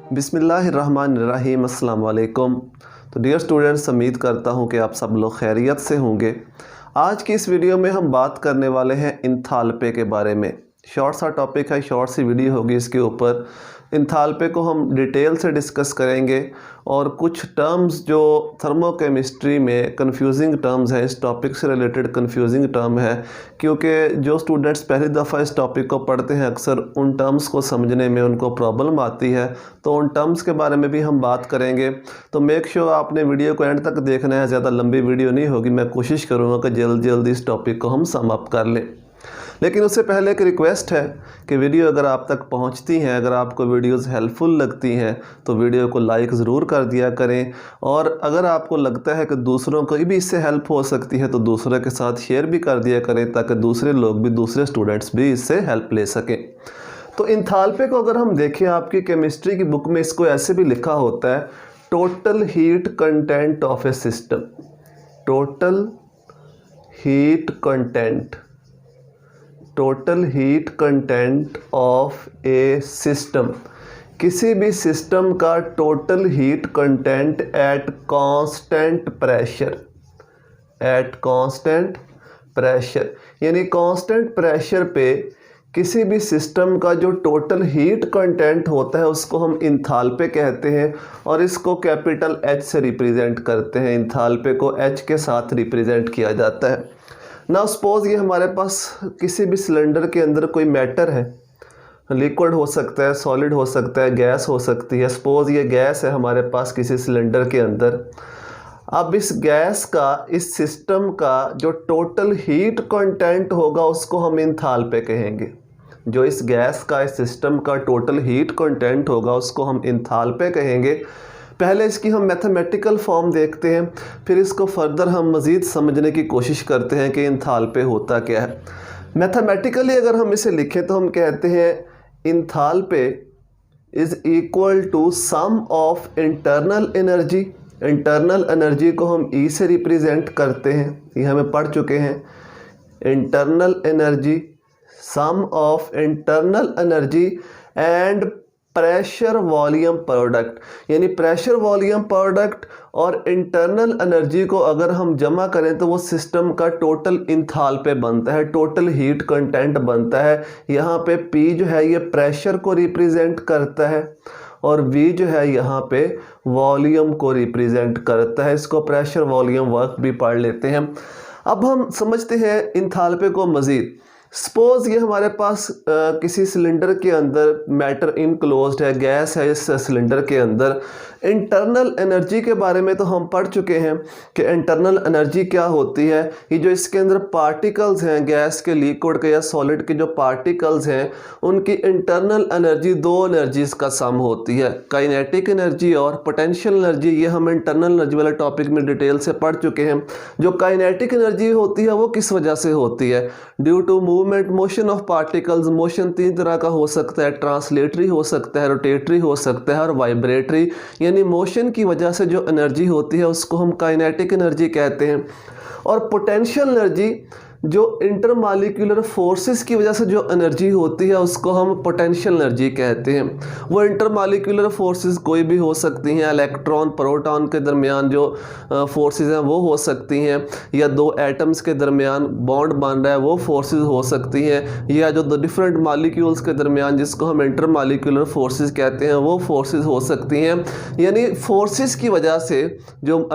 बिस्मिल्लाहिर्रहमानिर्रहीम, अस्सलाम वालेकुम। तो डियर स्टूडेंट्स, उम्मीद करता हूँ कि आप सब लोग खैरियत से होंगे। आज की इस वीडियो में हम बात करने वाले हैं इंथाल्पी के बारे में। शॉर्ट सा टॉपिक है, शॉर्ट सी वीडियो होगी इसके ऊपर। इंथाल्पी को हम डिटेल से डिस्कस करेंगे और कुछ टर्म्स जो थर्मोकेमिस्ट्री में कंफ्यूजिंग टर्म्स हैं, इस टॉपिक से रिलेटेड कंफ्यूजिंग टर्म है, क्योंकि जो स्टूडेंट्स पहली दफ़ा इस टॉपिक को पढ़ते हैं अक्सर उन टर्म्स को समझने में उनको प्रॉब्लम आती है, तो उन टर्म्स के बारे में भी हम बात करेंगे। तो मेक श्योर आपने वीडियो को एंड तक देखना है, ज़्यादा लंबी वीडियो नहीं होगी। मैं कोशिश करूँगा कि जल्दी जल्दी इस टॉपिक को हम सम अप कर लें। लेकिन उससे पहले एक रिक्वेस्ट है कि वीडियो अगर आप तक पहुंचती हैं, अगर आपको वीडियोस हेल्पफुल लगती हैं तो वीडियो को लाइक ज़रूर कर दिया करें, और अगर आपको लगता है कि दूसरों को भी इससे हेल्प हो सकती है तो दूसरों के साथ शेयर भी कर दिया करें, ताकि दूसरे लोग भी, दूसरे स्टूडेंट्स भी इससे हेल्प ले सकें। तो इंथाल्पी को अगर हम देखें, आपकी केमिस्ट्री की बुक में इसको ऐसे भी लिखा होता है, total heat content of a system. Total heat content, total heat content of a system, किसी भी सिस्टम का total heat content eight constant pressure. Eight constant pressure यानी कांस्टेंट प्रेशर पे किसी भी सिस्टम का जो टोटल हीट कंटेंट होता है उसको हम इंथाल्पी कहते हैं, और इसको कैपिटल एच से रिप्रेजेंट करते हैं। इंथाल्पी को एच के साथ रिप्रेजेंट किया जाता है। ना सपोज ये हमारे पास किसी भी सिलेंडर के अंदर कोई मैटर है, लिक्विड हो सकता है, सॉलिड हो सकता है, गैस हो सकती है। सपोज ये गैस है हमारे पास किसी सिलेंडर के अंदर। अब इस गैस का, इस सिस्टम का जो टोटल हीट कंटेंट होगा उसको हम इंथाल्पी कहेंगे। जो इस गैस का, इस सिस्टम का टोटल हीट कंटेंट होगा उसको हम इंथाल्पी कहेंगे। पहले इसकी हम मैथमेटिकल फॉर्म देखते हैं, फिर इसको फर्दर हम मज़ीद समझने की कोशिश करते हैं कि इंथाल्पी होता क्या है। मैथमेटिकली अगर हम इसे लिखें तो हम कहते हैं enthalpy is equal to sum of internal energy. Internal energy को हम ई से रिप्रेजेंट करते हैं, ये हमें पढ़ चुके हैं। Internal energy, sum of internal energy and pressure volume product, यानी प्रेशर वॉल्यूम प्रोडक्ट और इंटरनल एनर्जी को अगर हम जमा करें तो वो सिस्टम का टोटल इंथाल्पी बनता है, टोटल हीट कंटेंट बनता है। यहाँ पे P जो है ये प्रेशर को रिप्रेजेंट करता है और V जो है यहाँ पे वॉल्यूम को रिप्रेजेंट करता है। इसको प्रेशर वॉल्यूम वर्क भी पढ़ लेते हैं। अब हम समझते हैं इंथाल्पी को मज़ीद। सपोज ये हमारे पास किसी सिलेंडर के अंदर मैटर इनक्लोज्ड है, गैस है इस सिलेंडर के अंदर। इंटरनल एनर्जी के बारे में तो हम पढ़ चुके हैं कि इंटरनल एनर्जी क्या होती है। ये जो इसके अंदर पार्टिकल्स हैं, गैस के, लिक्विड के या सॉलिड के जो पार्टिकल्स हैं, उनकी इंटरनल एनर्जी दो एनर्जीज का सम होती है, काइनेटिक एनर्जी और पोटेंशियल एनर्जी। ये हम इंटरनल एनर्जी वाले टॉपिक में डिटेल से पढ़ चुके हैं। जो काइनेटिक एनर्जी होती है वो किस वजह से होती है? Due to movement, motion of particles. Motion तीन तरह का हो सकता है, ट्रांसलेटरी हो सकता है, रोटेटरी हो सकता है और वाइब्रेटरी। यानी मोशन की वजह से जो एनर्जी होती है उसको हम काइनेटिक एनर्जी कहते हैं। और पोटेंशियल एनर्जी, जो इंटरमॉलिक्यूलर फोर्सेस की वजह से जो एनर्जी होती है उसको हम पोटेंशियल एनर्जी कहते हैं। वो इंटरमॉलिक्यूलर फोर्सेस कोई भी हो सकती हैं, इलेक्ट्रॉन प्रोटॉन के दरमियान जो फोर्सेस हैं वो हो सकती हैं, या दो एटम्स के दरमियान बॉन्ड बन रहा है वो फोर्सेस हो सकती हैं, या जो डिफरेंट मॉलिक्यूल्स के दरमियान जिसको हम इंटरमॉलिक्यूलर फोर्सेस कहते हैं वो फोर्सेस हो सकती हैं। यानी फोर्सेस की वजह से जो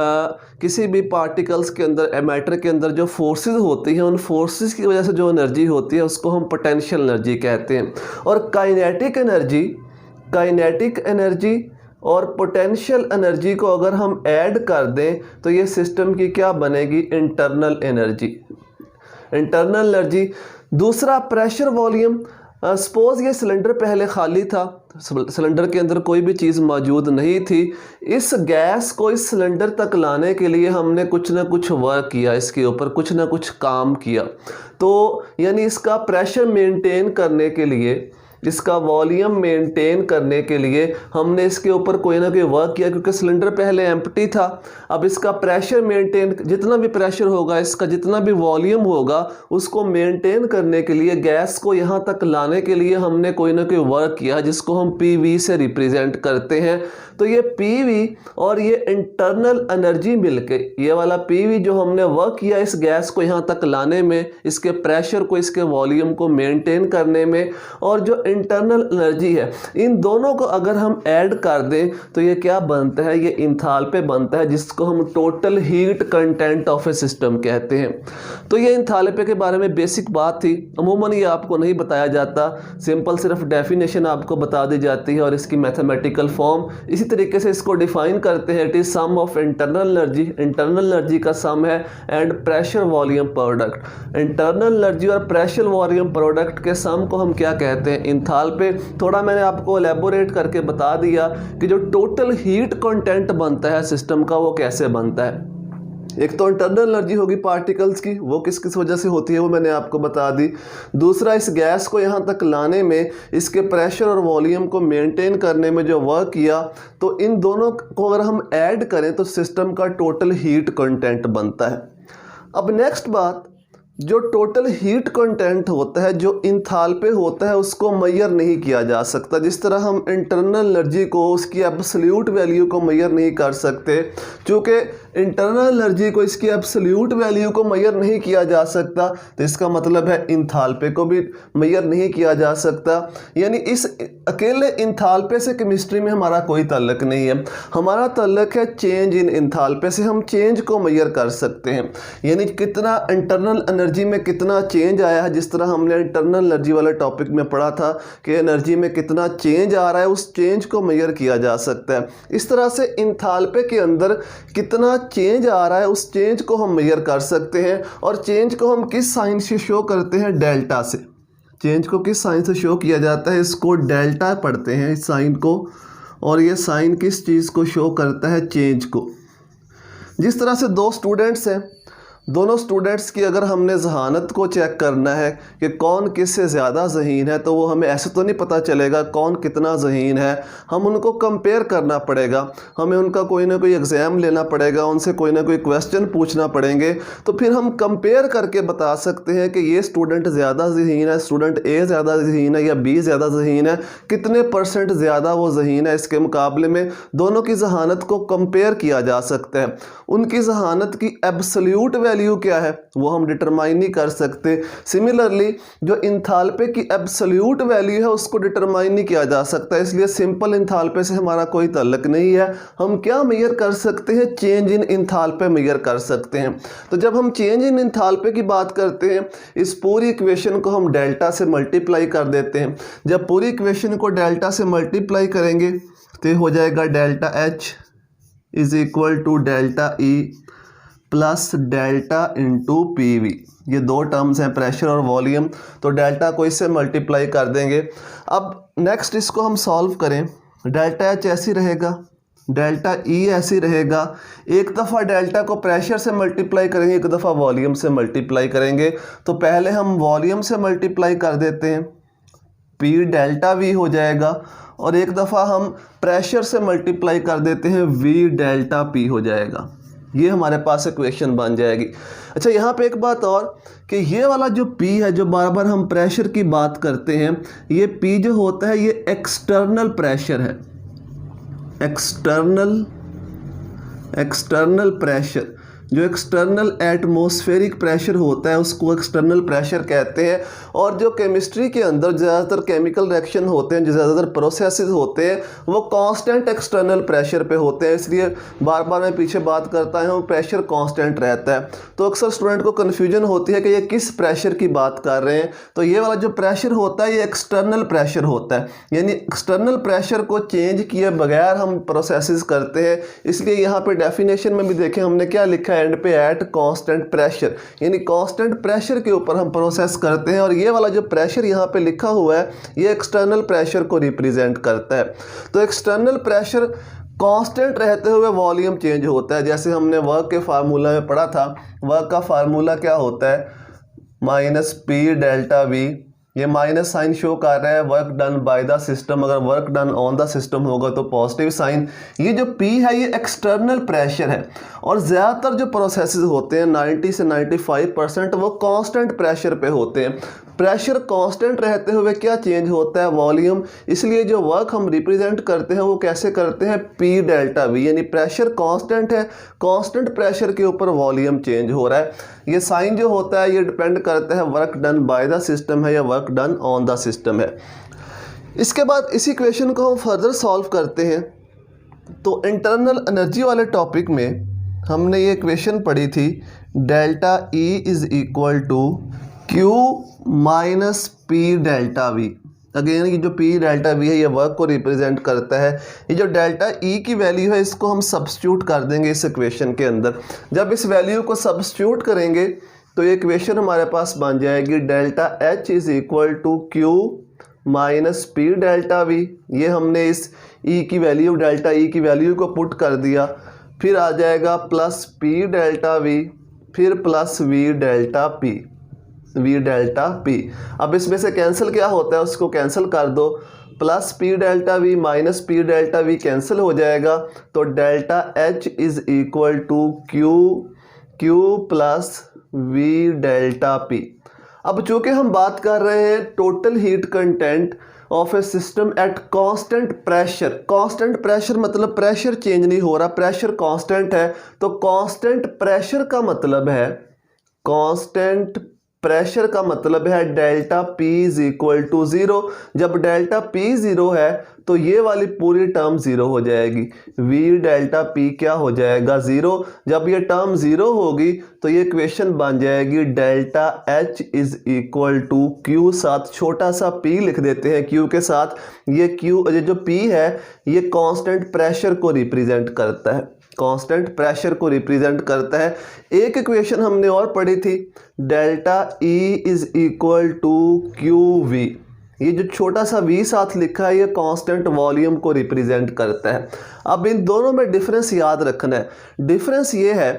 किसी भी पार्टिकल्स के अंदर, मैटर के अंदर जो फोर्सेस होती हैं, उन फोर्सेस की वजह से जो एनर्जी होती है उसको हम पोटेंशियल एनर्जी कहते हैं। और काइनेटिक एनर्जी और पोटेंशियल एनर्जी को अगर हम ऐड कर दें तो ये सिस्टम की क्या बनेगी? Internal energy. Internal energy. दूसरा प्रेशर वॉल्यूम। सपोज ये सिलेंडर पहले खाली था, सिलेंडर के अंदर कोई भी चीज़ मौजूद नहीं थी। इस गैस को इस सिलेंडर तक लाने के लिए हमने कुछ ना कुछ वर्क किया, इसके ऊपर कुछ ना कुछ काम किया। तो यानी इसका प्रेशर मेंटेन करने के लिए इसका वॉल्यूम मेंटेन करने के लिए हमने इसके ऊपर कोई ना कोई वर्क किया, क्योंकि सिलेंडर पहले एम्प्टी था। अब इसका प्रेशर मेंटेन, जितना भी प्रेशर होगा, इसका जितना भी वॉल्यूम होगा, उसको मेंटेन करने के लिए, गैस को यहाँ तक लाने के लिए हमने कोई ना कोई वर्क किया, जिसको हम PV से रिप्रेजेंट करते हैं। तो ये PV और ये इंटरनल एनर्जी मिलके, ये वाला PV जो हमने वर्क किया इस गैस को यहाँ तक लाने में, इसके प्रेशर को, इसके वॉल्यूम को मेंटेन करने में, और जो इंटरनल एनर्जी है, इन दोनों को अगर हम ऐड कर दें तो ये क्या बनता है, ये इंथाल्पी बनता है, जिसको हम total heat content of a system कहते हैं। तो ये इंथाल्पी के बारे में बेसिक बात थी। अमूमन ये आपको नहीं बताया जाता, सिंपल सिर्फ डेफिनेशन आपको बता दी जाती है और इसकी मैथमेटिकल फॉर्म इसी तरीके से इसको डिफाइन करते हैं। It is sum of internal energy, internal energy का सम है, and pressure volume product. Internal energy और प्रेशर वॉल्यूम प्रोडक्ट के सम को हम क्या कहते हैं, इंथाल्पी। थोड़ा मैंने आपको एलेबोरेट करके बता दिया कि जो टोटल हीट कंटेंट बनता है सिस्टम का, वो कैसे बनता है। एक तो इंटरनल एनर्जी होगी पार्टिकल्स की, वो किस किस वजह से होती है वो मैंने आपको बता दी। दूसरा, इस गैस को यहाँ तक लाने में, इसके प्रेशर और वॉल्यूम को मेंटेन करने में जो वर्क किया, तो इन दोनों को अगर हम ऐड करें तो सिस्टम का टोटल हीट कंटेंट बनता है। अब नेक्स्ट बात, जो टोटल हीट कंटेंट होता है, जो इंथाल्पी होता है, उसको मेजर नहीं किया जा सकता। जिस तरह हम इंटरनल एनर्जी को, उसकी एब्सोल्यूट वैल्यू को मेजर नहीं कर सकते, क्योंकि इंटरनल एनर्जी को, इसकी एब्सोल्यूट वैल्यू को मेजर नहीं किया जा सकता, तो इसका मतलब है इंथाल्पी को भी मेजर नहीं किया जा सकता। यानी इस अकेले इंथाल्पी से केमिस्ट्री में हमारा कोई ताल्लुक नहीं है। हमारा ताल्लुक है चेंज इन इंथाल्पी से। हम चेंज को मेजर कर सकते हैं, यानी कितना इंटरनल एनर्जी में कितना चेंज आया है। जिस तरह हमने इंटरनल एनर्जी वाले टॉपिक में पढ़ा था कि एनर्जी में कितना चेंज आ रहा है, उस चेंज को मेजर किया जा सकता है। इस तरह से इंथाल्पी के अंदर कितना चेंज आ रहा है, उस चेंज को हम मेजर कर सकते हैं। और चेंज को हम किस साइन से शो करते हैं, डेल्टा से। चेंज को किस साइन से शो किया जाता है, इसको डेल्टा पढ़ते हैं, इस साइन को। और ये साइन किस चीज़ को शो करता है, चेंज को। जिस तरह से दो स्टूडेंट्स हैं, दोनों स्टूडेंट्स की अगर हमने जहानत को चेक करना है कि कौन किससे ज़्यादा ज़हीन है, तो वो हमें ऐसे तो नहीं पता चलेगा कौन कितना ज़हीन है। हम उनको कंपेयर करना पड़ेगा, हमें उनका कोई ना कोई एग्ज़ाम लेना पड़ेगा, उनसे कोई ना कोई क्वेश्चन पूछना पड़ेंगे, तो फिर हम कंपेयर करके बता सकते हैं कि ये स्टूडेंट ज़्यादा ज़हीन है, स्टूडेंट ए ज़्यादा ज़हीन है या बी ज़्यादा ज़हीन है, कितने % ज़्यादा वो ज़हीन है इसके मुकाबले में। दोनों की जहानत को कंपेयर किया जा सकता है। उनकी जहानत की एब्सोल्यूट वैल्यू क्या है वो हम डिटरमाइन नहीं कर सकते। सिमिलरली जो इंथाल्पी की एब्सोल्यूट वैल्यू है उसको डिटरमाइन नहीं किया जा सकता, इसलिए सिंपल इंथाल्पी से हमारा कोई ताल्लुक नहीं है। हम क्या मेजर कर सकते हैं, चेंज इन इंथाल्पी मेजर कर सकते हैं। तो जब हम चेंज इन इंथाल्पी की बात करते हैं, इस पूरी इक्वेशन को हम डेल्टा से मल्टीप्लाई कर देते हैं। जब पूरी इक्वेशन को डेल्टा से मल्टीप्लाई करेंगे तो हो जाएगा delta H is equal to delta E plus delta into PV। ये दो टर्म्स हैं, प्रेशर और वॉल्यूम, तो डेल्टा को इससे मल्टीप्लाई कर देंगे। अब नेक्स्ट इसको हम सॉल्व करें, डेल्टा H ऐसी रहेगा, डेल्टा E ऐसी रहेगा। एक दफ़ा डेल्टा को प्रेशर से मल्टीप्लाई करेंगे, एक दफ़ा वॉल्यूम से मल्टीप्लाई करेंगे। तो पहले हम वॉल्यूम से मल्टीप्लाई कर देते हैं, P डेल्टा V हो जाएगा, और एक दफ़ा हम प्रेशर से मल्टीप्लाई कर देते हैं, V डेल्टा P हो जाएगा। ये हमारे पास इक्वेशन बन जाएगी। अच्छा, यहाँ पे एक बात और कि ये वाला जो P है, जो बार बार हम प्रेशर की बात करते हैं, ये P जो होता है ये एक्सटर्नल प्रेशर है। एक्सटर्नल प्रेशर, जो एक्सटर्नल एटमॉस्फेरिक प्रेशर होता है उसको एक्सटर्नल प्रेशर कहते हैं। और जो केमिस्ट्री के अंदर ज़्यादातर केमिकल रिएक्शन होते हैं, जो ज़्यादातर प्रोसेसेस होते हैं, वो कांस्टेंट एक्सटर्नल प्रेशर पे होते हैं। इसलिए बार बार मैं पीछे बात करता हूँ, प्रेशर कांस्टेंट रहता है। तो अक्सर स्टूडेंट को कन्फ्यूजन होती है कि ये किस प्रेशर की बात कर रहे हैं। तो ये वाला जो प्रेशर होता है ये एक्सटर्नल प्रेशर होता है, यानी एक्सटर्नल प्रेशर को चेंज किए बगैर हम प्रोसेसेस करते हैं। इसलिए यहाँ पर डेफिनेशन में भी देखें हमने क्या लिखा है एंड पे, एट कांस्टेंट प्रेशर, यानी कांस्टेंट प्रेशर के ऊपर हम प्रोसेस करते हैं। और ये वाला जो प्रेशर यहाँ पे लिखा हुआ है ये एक्सटर्नल प्रेशर को रिप्रेजेंट करता है। तो एक्सटर्नल प्रेशर कांस्टेंट रहते हुए वॉल्यूम चेंज होता है। जैसे हमने वर्क के फार्मूला में पढ़ा था, वर्क का फार्मूला क्या होता है, -P डेल्टा V ये माइनस साइन शो कर रहा है work done by the system. अगर work done on the system होगा तो पॉजिटिव साइन। ये जो P है ये एक्सटर्नल प्रेशर है, और ज़्यादातर जो प्रोसेसेस होते हैं 90 से 95% वो कांस्टेंट प्रेशर पे होते हैं। प्रेशर कांस्टेंट रहते हुए क्या चेंज होता है? वॉल्यूम। इसलिए जो वर्क हम रिप्रेजेंट करते हैं वो कैसे करते हैं? P डेल्टा V, यानी प्रेशर कांस्टेंट है, कांस्टेंट प्रेशर के ऊपर वॉल्यूम चेंज हो रहा है। ये साइन जो होता है ये डिपेंड करता है work done by the system है या work done on the system है। इसके बाद इस इक्वेशन को हम फर्दर सॉल्व करते हैं। तो इंटरनल एनर्जी वाले टॉपिक में हमने ये इक्वेशन पढ़ी थी, delta E is equal to Q minus P delta V। Again ये जो P डेल्टा V है ये वर्क को रिप्रेजेंट करता है। ये जो डेल्टा E की वैल्यू है इसको हम सब्स्टिट्यूट कर देंगे इस इक्वेशन के अंदर। जब इस वैल्यू को सब्स्टिट्यूट करेंगे तो ये इक्वेशन हमारे पास बन जाएगी delta H is equal to Q minus P delta V। ये हमने इस E की वैल्यू, डेल्टा E की वैल्यू को पुट कर दिया, फिर आ जाएगा प्लस P डेल्टा V, फिर प्लस V डेल्टा P। अब इसमें से कैंसिल क्या होता है उसको कैंसिल कर दो, plus P delta V minus P delta V cancel हो जाएगा, तो delta H is equal to Q plus V delta P। अब चूँकि हम बात कर रहे हैं total heat content of a system at constant pressure. Constant pressure मतलब प्रेशर चेंज नहीं हो रहा, प्रेशर कांस्टेंट है। तो कांस्टेंट प्रेशर का मतलब है, कांस्टेंट प्रेशर का मतलब है delta P is equal to 0। जब डेल्टा P 0 है तो ये वाली पूरी टर्म 0 हो जाएगी, V डेल्टा P क्या हो जाएगा? 0। जब ये टर्म 0 होगी तो ये इक्वेशन बन जाएगी delta H is equal to Q, साथ छोटा सा p लिख देते हैं Q के साथ। ये Q, ये जो P है ये कांस्टेंट प्रेशर को रिप्रेजेंट करता है, कांस्टेंट प्रेशर को रिप्रेजेंट करता है। एक इक्वेशन हमने और पढ़ी थी, delta E is equal to QV। ये जो छोटा सा V साथ लिखा है ये कांस्टेंट वॉल्यूम को रिप्रेजेंट करता है। अब इन दोनों में डिफरेंस याद रखना है। डिफरेंस ये है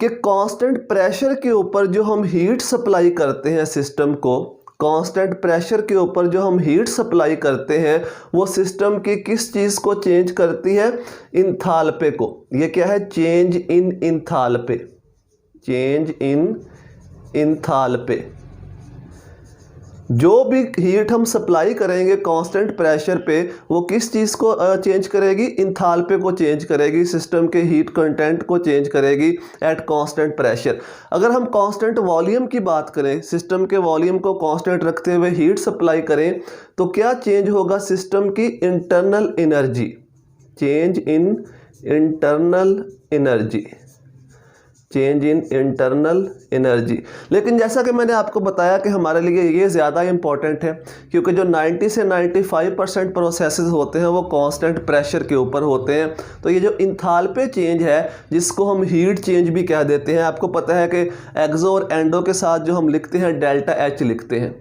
कि कांस्टेंट प्रेशर के ऊपर जो हम हीट सप्लाई करते हैं सिस्टम को, कांस्टेंट प्रेशर के ऊपर जो हम हीट सप्लाई करते हैं वो सिस्टम की किस चीज़ को चेंज करती है? इंथाल्पी को। ये क्या है? Change in enthalpy, change in enthalpy. जो भी हीट हम सप्लाई करेंगे कांस्टेंट प्रेशर पे वो किस चीज़ को चेंज करेगी? इंथाल्पी को चेंज करेगी, सिस्टम के हीट कंटेंट को चेंज करेगी एट कांस्टेंट प्रेशर। अगर हम कांस्टेंट वॉल्यूम की बात करें, सिस्टम के वॉल्यूम को कांस्टेंट रखते हुए हीट सप्लाई करें तो क्या चेंज होगा? सिस्टम की internal energy, change in internal energy, change in internal energy. लेकिन जैसा कि मैंने आपको बताया कि हमारे लिए ये ज़्यादा इंपॉर्टेंट है क्योंकि जो 90 से 95% प्रोसेसेस होते हैं वो कांस्टेंट प्रेशर के ऊपर होते हैं। तो ये जो इंथाल्पी चेंज है जिसको हम हीट चेंज भी कह देते हैं, आपको पता है कि एक्सो और एंडो के साथ जो हम लिखते हैं डेल्टा H लिखते हैं,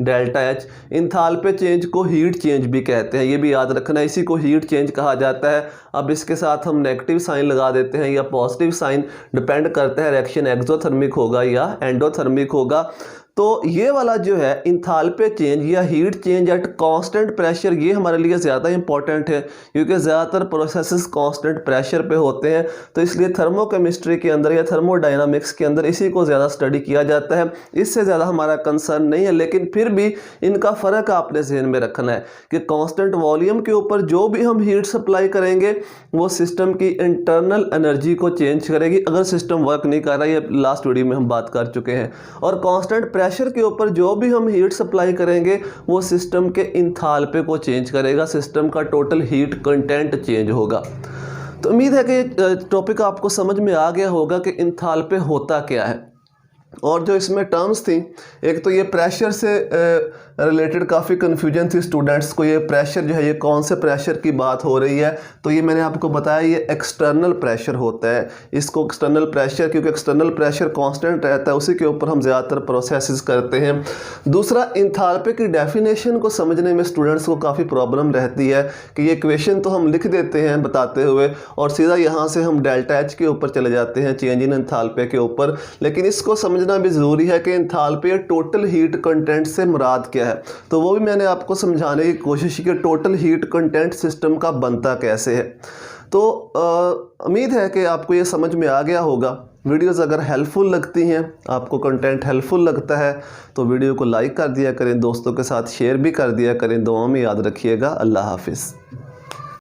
डेल्टा H। इंथाल्पी चेंज को हीट चेंज भी कहते हैं, ये भी याद रखना, इसी को हीट चेंज कहा जाता है। अब इसके साथ हम नेगेटिव साइन लगा देते हैं या पॉजिटिव साइन, डिपेंड करता है रिएक्शन एक्सोथर्मिक होगा या एंडोथर्मिक होगा। तो ये वाला जो है इंथाल्पी चेंज या heat change at constant pressure, ये हमारे लिए ज़्यादा इंपॉर्टेंट है क्योंकि ज़्यादातर प्रोसेसेस कांस्टेंट प्रेशर पे होते हैं। तो इसलिए थर्मोकेमिस्ट्री के अंदर या थर्मोडायनामिक्स के अंदर इसी को ज़्यादा स्टडी किया जाता है। इससे ज़्यादा हमारा कंसर्न नहीं है, लेकिन फिर भी इनका फ़र्क आपने जहन में रखना है कि कांस्टेंट वॉल्यूम के ऊपर जो भी हम हीट सप्लाई करेंगे वो सिस्टम की इंटरनल एनर्जी को चेंज करेगी अगर सिस्टम वर्क नहीं कर रहा है। ये लास्ट वीडियो में हम बात कर चुके हैं। और कांस्टेंट प्रेशर के ऊपर जो भी हम हीट सप्लाई करेंगे वो सिस्टम के इंथाल्पी को चेंज करेगा, सिस्टम का टोटल हीट कंटेंट चेंज होगा। तो उम्मीद है कि टॉपिक आपको समझ में आ गया होगा कि इंथाल्पी होता क्या है। और जो इसमें टर्म्स थी, एक तो ये प्रेशर से रिलेटेड काफ़ी कन्फ्यूजन थी स्टूडेंट्स को, ये प्रेशर जो है ये कौन से प्रेशर की बात हो रही है। तो ये मैंने आपको बताया ये एक्सटर्नल प्रेशर होता है, इसको एक्सटर्नल प्रेशर, क्योंकि एक्सटर्नल प्रेशर कांस्टेंट रहता है उसी के ऊपर हम ज़्यादातर प्रोसेसेस करते हैं। दूसरा, इंथाल्पी की डेफिनेशन को समझने में स्टूडेंट्स को काफ़ी प्रॉब्लम रहती है कि ये इक्वेशन तो हम लिख देते हैं बताते हुए और सीधा यहाँ से हम डेल्टा H के ऊपर चले जाते हैं, चेंज इन इंथाल्पी के ऊपर, लेकिन इसको समझ समझना भी ज़रूरी है कि इंथाल्पी टोटल हीट कंटेंट से मुराद क्या है। तो वो भी मैंने आपको समझाने की कोशिश की कि टोटल हीट कंटेंट सिस्टम का बनता कैसे है। तो उम्मीद है कि आपको ये समझ में आ गया होगा। वीडियोज़ अगर हेल्पफुल लगती हैं, आपको कंटेंट हेल्पफुल लगता है तो वीडियो को लाइक कर दिया करें, दोस्तों के साथ शेयर भी कर दिया करें। दुआ में याद रखिएगा। अल्लाह हाफिज़।